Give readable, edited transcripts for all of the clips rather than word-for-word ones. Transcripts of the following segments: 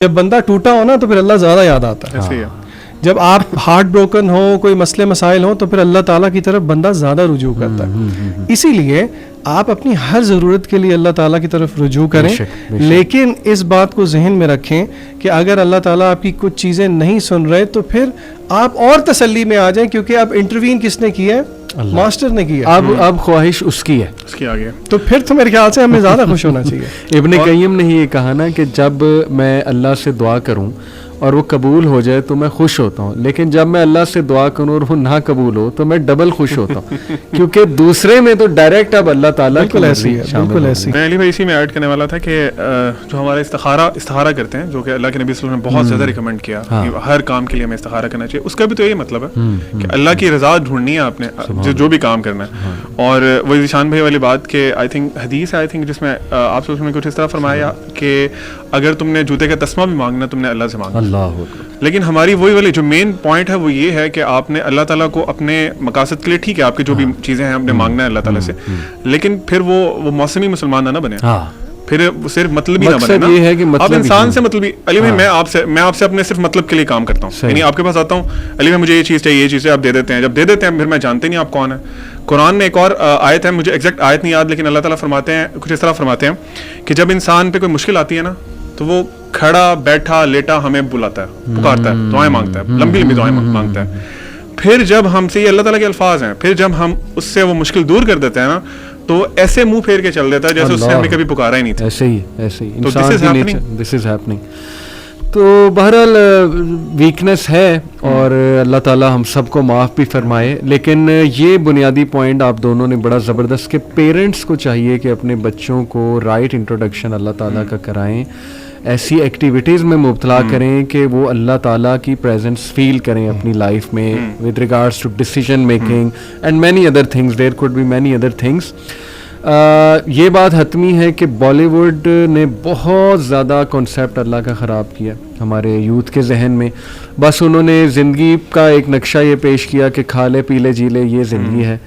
جب بندہ ٹوٹا ہو نا تو پھر اللہ زیادہ یاد آتا ہے. ایسے ہی ہے. جب آپ ہارٹ بروکن ہو, کوئی مسئلے مسائل ہوں, تو پھر اللہ تعالیٰ کی طرف بندہ زیادہ رجوع کرتا ہے. اسی لیے آپ اپنی ہر ضرورت کے لیے اللہ تعالیٰ کی طرف رجوع کریں, لیکن اس بات کو ذہن میں رکھیں کہ اگر اللہ تعالیٰ آپ کی کچھ چیزیں نہیں سن رہے تو پھر آپ اور تسلی میں آ جائیں, کیونکہ اب انٹروین کس نے کیا ہے؟ ماسٹر نے کیا. اب خواہش اس کی ہے, اس کی آگے. تو پھر تو میرے خیال سے ہمیں زیادہ خوش ہونا چاہیے. ابن قیم نے یہ کہا نا کہ جب میں اللہ سے دعا کروں اور وہ قبول ہو جائے تو میں خوش ہوتا ہوں, لیکن جب میں اللہ سے دعا کروں اور وہ نہ قبول ہو تو میں ڈبل خوش ہوتا ہوں, کیونکہ دوسرے میں تو ڈائریکٹ اب اللہ تعالیٰ بالکل ایسی ہے, بالکل ایسی. میں علی بھائی اسی میں ایڈ کرنے والا تھا کہ جو ہمارے استخارہ کرتے ہیں, جو کہ اللہ کے نبی صلی اللہ علیہ وسلم نے بہت زیادہ ریکمینڈ کیا کہ ہر کام کے لیے ہمیں استخارہ کرنا چاہیے, اس کا بھی تو یہی مطلب ہے کہ اللہ کی رضا ڈھونڈنی ہے آپ نے جو بھی کام کرنا ہے. اور وہ ذیشان بھائی والی بات کہ آئی تھنک حدیث ہے, آئی تھنک جس میں آپ سے اس میں کچھ اس طرح فرمایا کہ اگر تم نے جوتے کا تسمہ بھی مانگنا تم نے اللہ سے مانگنا. اللہ. لیکن ہماری وہی والی جو مین پوائنٹ ہے وہ یہ ہے کہ آپ نے اللہ تعالیٰ کو اپنے مقاصد کے لیے, ٹھیک ہے آپ کی جو بھی چیزیں ہیں آپ نے مانگنا ہے اللہ تعالیٰ سے, لیکن پھر وہ موسمی مسلمان نہ بنے, پھر صرف مطلب ہی نہ بنے نا. آپ انسان سے مطلب, علی بھائی میں آپ سے اپنے صرف مطلب کے لیے کام کرتا ہوں, یعنی آپ کے پاس آتا ہوں, علی بھائی مجھے یہ چیز چاہیے, یہ چیزیں آپ دے دیتے ہیں, جب دے دیتے ہیں پھر میں جانتے نہیں آپ کون ہیں. قرآن میں ایک اور آیت ہے, مجھے ایگزیکٹ آیت نہیں یاد, لیکن اللہ تعالیٰ فرماتے ہیں کچھ اس طرح فرماتے ہیں کہ جب انسان پہ کوئی مشکل آتی ہے نا تو وہ کھڑا بیٹھا لیٹا ہمیں بلاتا ہے, پکارتا ہے, دعائیں مانگتا ہے, لمبی لمبی دعائیں مانگتا ہے. پھر جب ہم سے, یہ اللہ تعالیٰ کے الفاظ ہیں, پھر جب ہم اس سے وہ مشکل دور کر دیتے ہیں نا تو ایسے منہ پھیر کے چل دیتا ہے جیسے اس سے ہمیں کبھی پکارا ہی نہیں تھا. ایسے ہی انسان کی نیچر, دس از ہیپننگ. تو بہرحال ویکنس ہے اور اللہ تعالیٰ ہم سب کو معاف بھی فرمائے, لیکن یہ بنیادی پوائنٹ آپ دونوں نے بڑا زبردست کہ پیرنٹس کو چاہیے کہ اپنے بچوں کو رائٹ انٹروڈکشن اللہ تعالیٰ کا کرائیں, ایسی ایکٹیویٹیز میں مبتلا کریں کہ وہ اللہ تعالیٰ کی پریزنس فیل کریں اپنی لائف میں with regards to decision making and many other things. There could be many other things. یہ بات حتمی ہے کہ بالی ووڈ نے بہت زیادہ کانسیپٹ اللہ کا خراب کیا ہمارے یوتھ کے ذہن میں. بس انہوں نے زندگی کا ایک نقشہ یہ پیش کیا کہ کھا لے پی لے جی لے, یہ زندگی ہے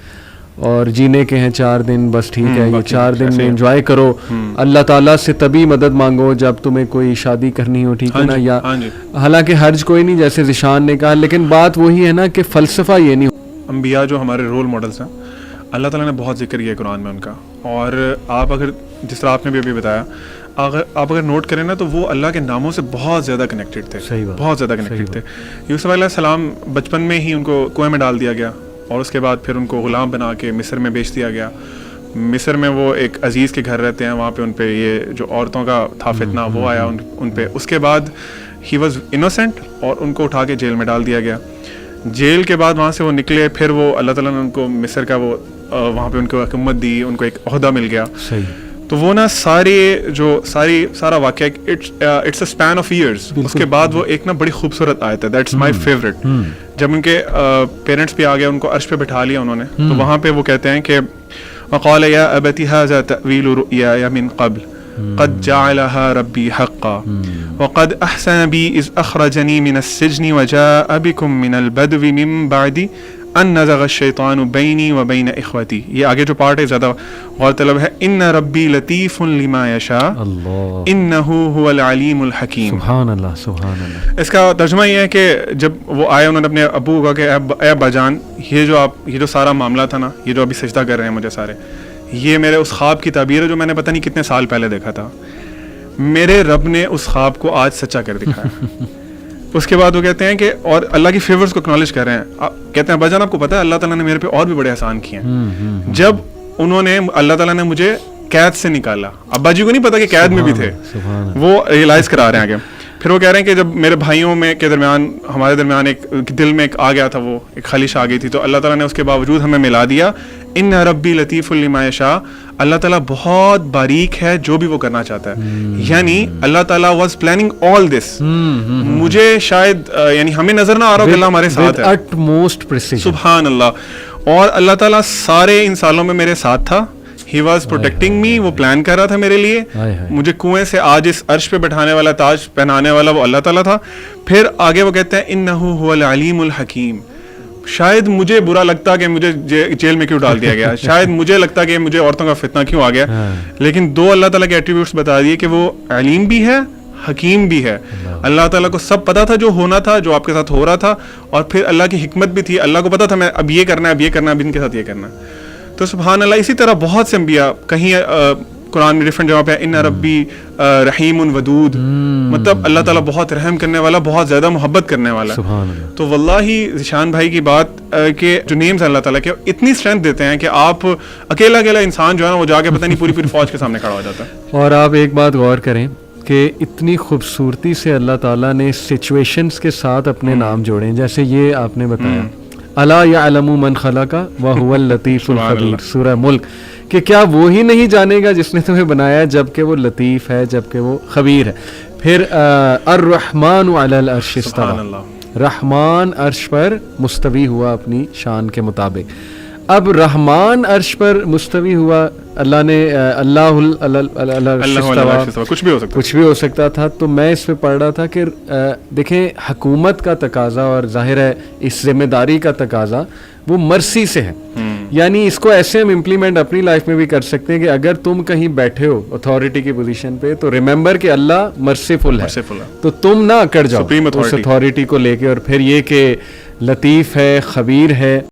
اور جینے کے ہیں 4 دن, بس ٹھیک ہے, یہ 4 دن میں انجوائے کرو. اللہ تعالیٰ سے تبھی مدد مانگو جب تمہیں کوئی شادی کرنی ہو, ٹھیک ہے نا, یا حالانکہ حرج کوئی نہیں جیسے ذیشان نے کہا, لیکن بات وہی ہے نا کہ فلسفہ یہ نہیں. انبیاء جو ہمارے رول ماڈلس ہیں, اللہ تعالیٰ نے بہت ذکر کیا قرآن میں ان کا, اور آپ اگر جس طرح آپ نے بھی ابھی بتایا, آپ اگر نوٹ کریں نا تو وہ اللہ کے ناموں سے بہت زیادہ کنیکٹڈ تھے, بہت زیادہ کنیکٹڈ تھے. یوسف علیہ السلام بچپن میں ہی ان کو کنویں میں ڈال دیا گیا, اور اس کے بعد پھر ان کو غلام بنا کے مصر میں بیچ دیا گیا. مصر میں وہ ایک عزیز کے گھر رہتے ہیں, وہاں پہ ان پہ یہ جو عورتوں کا تھا فتنہ وہ آیا ان پہ. اس کے بعد ہی واز انوسینٹ اور ان کو اٹھا کے جیل میں ڈال دیا گیا. جیل کے بعد وہاں سے وہ نکلے, پھر وہ اللہ تعالیٰ نے ان کو مصر کا وہ وہاں پہ ان کو حکومت دی, ان کو ایک عہدہ مل گیا. تو وہ نا سارا واقعہ it's a span of years. اس کے بعد وہ ایک نا بڑی خوبصورت آیت ہے, دیٹس مائی فیوریٹ. جب ان کے پیرنٹس بھی آ گئے, ان کو عرش پہ بٹھا لیا انہوں نے, تو وہاں پہ وہ کہتے ہیں کہ وقال یا ابت ھذا تأویل رؤیایا من قبل قد جعلها ربی حقا وقد احسن بی اذ اخرجنی من السجن وجاء بکم من البدو من بعد ان نزغ الشیطان بینی و بین اخوتی. یہ آگے جو پارٹ ہے زیادہ غور طلب ہے. ان ربی لطیف لما یشاء انہ هو العلیم الحکیم. سبحان اللہ, سبحان اللہ. اس کا ترجمہ یہ ہے کہ جب وہ آئے, انہوں نے اپنے ابو کو کہا کہ اے ابا جان, یہ جو سارا معاملہ تھا نا, یہ جو ابھی سجدہ کر رہے ہیں مجھے سارے, یہ میرے اس خواب کی تعبیر ہے جو میں نے پتہ نہیں کتنے سال پہلے دیکھا تھا. میرے رب نے اس خواب کو آج سچا کر دکھایا. اس کے بعد وہ کہتے ہیں کہ اور اللہ کی فیورز کو اکنالج کر رہے ہیں. کہتے ہیں ابا جان آپ کو پتہ ہے اللہ تعالیٰ نے میرے پہ اور بھی بڑے احسان کیے ہیں. جب اللہ تعالیٰ نے مجھے قید سے نکالا, ابا جی کو نہیں پتا کہ قید میں بھی تھے, وہ ریئلائز کرا رہے ہیں آگے. پھر وہ کہہ رہے ہیں کہ جب میرے بھائیوں میں کے درمیان ہمارے درمیان ایک دل میں ایک آ گیا تھا, وہ ایک خلیش آ گئی تھی, تو اللہ تعالیٰ نے اس کے باوجود ہمیں ملا دیا. ان ربی لطیف لما یشاء, اللہ تعالیٰ بہت باریک ہے جو بھی وہ کرنا چاہتا ہے. یعنی اللہ تعالیٰ واز پلاننگ آل دس. مجھے شاید یعنی ہمیں نظر نہ آ رہا کہ اللہ ہمارے ساتھ ہے, utmost precision. سبحان اللہ. اور اللہ تعالیٰ سارے ان سالوں میں میرے ساتھ تھا. He was protecting me, وہ پلان کر رہا تھا میرے لیے. مجھے کنویں سے آج اس عرش پہ بٹھانے والا, تاج پہنانے والا وہ اللہ تعالیٰ تھا. پھر آگے وہ کہتے ہیں انہ هو العلیم الحکیم. شاید مجھے برا لگتا کہ مجھے جیل میں کیوں ڈال دیا گیا, شاید مجھے لگتا کہ مجھے عورتوں کا فتنہ کیوں آ گیا, لیکن 2 اللہ تعالیٰ کے ایٹریبیوٹس بتا دیے کہ وہ علیم بھی ہے, حکیم بھی ہے. اللہ تعالیٰ کو سب پتا تھا جو ہونا تھا, جو آپ کے ساتھ ہو رہا تھا, اور پھر اللہ کی حکمت بھی تھی. اللہ کو پتا تھا میں اب یہ کرنا ہے, اب یہ کرنا ہے, اب ان کے ساتھ یہ کرنا ہے. تو سبحان اللہ. اسی طرح بہت سے انبیاء, کہیں قرآن میں ڈفرنٹ جگہ پہ ان ربی رحیم ودود, مطلب اللہ تعالیٰ بہت رحم کرنے والا, بہت زیادہ محبت کرنے والا. تو واللہ ذیشان بھائی کی بات کہ جو نیمز اللہ تعالیٰ کے اتنی اسٹرینتھ دیتے ہیں کہ آپ اکیلا انسان جو ہے نا وہ جا کے پتہ نہیں پوری فوج کے سامنے کھڑا ہو جاتا ہے. اور آپ ایک بات غور کریں کہ اتنی خوبصورتی سے اللہ تعالیٰ نے سچویشنز کے ساتھ اپنے نام جوڑے ہیں. جیسے یہ آپ نے بتایا الا یعلم من خلق وهو اللطیف الخبیر, سورہ ملک, کہ کیا وہی نہیں جانے گا جس نے تمہیں بنایا جب کہ وہ لطیف ہے, جب کہ وہ خبیر ہے. پھر الرحمن علی العرش استوى, رحمان عرش پر مستوی ہوا اپنی شان کے مطابق. اب رحمان عرش پر مستوی ہوا, اللہ نے کچھ بھی ہو سکتا تھا. تو میں اس پہ پڑھ رہا تھا کہ دیکھیں حکومت کا تقاضا اور ظاہر ہے اس ذمہ داری کا تقاضا وہ مرسی سے ہے. یعنی اس کو ایسے ہم امپلیمنٹ اپنی لائف میں بھی کر سکتے ہیں کہ اگر تم کہیں بیٹھے ہو اتھارٹی کی پوزیشن پہ تو ریممبر کہ اللہ مرسیفل ہے, تو تم نہ اکڑ جاؤ اس اتھارٹی کو لے کے. اور پھر یہ کہ لطیف ہے, خبیر ہے,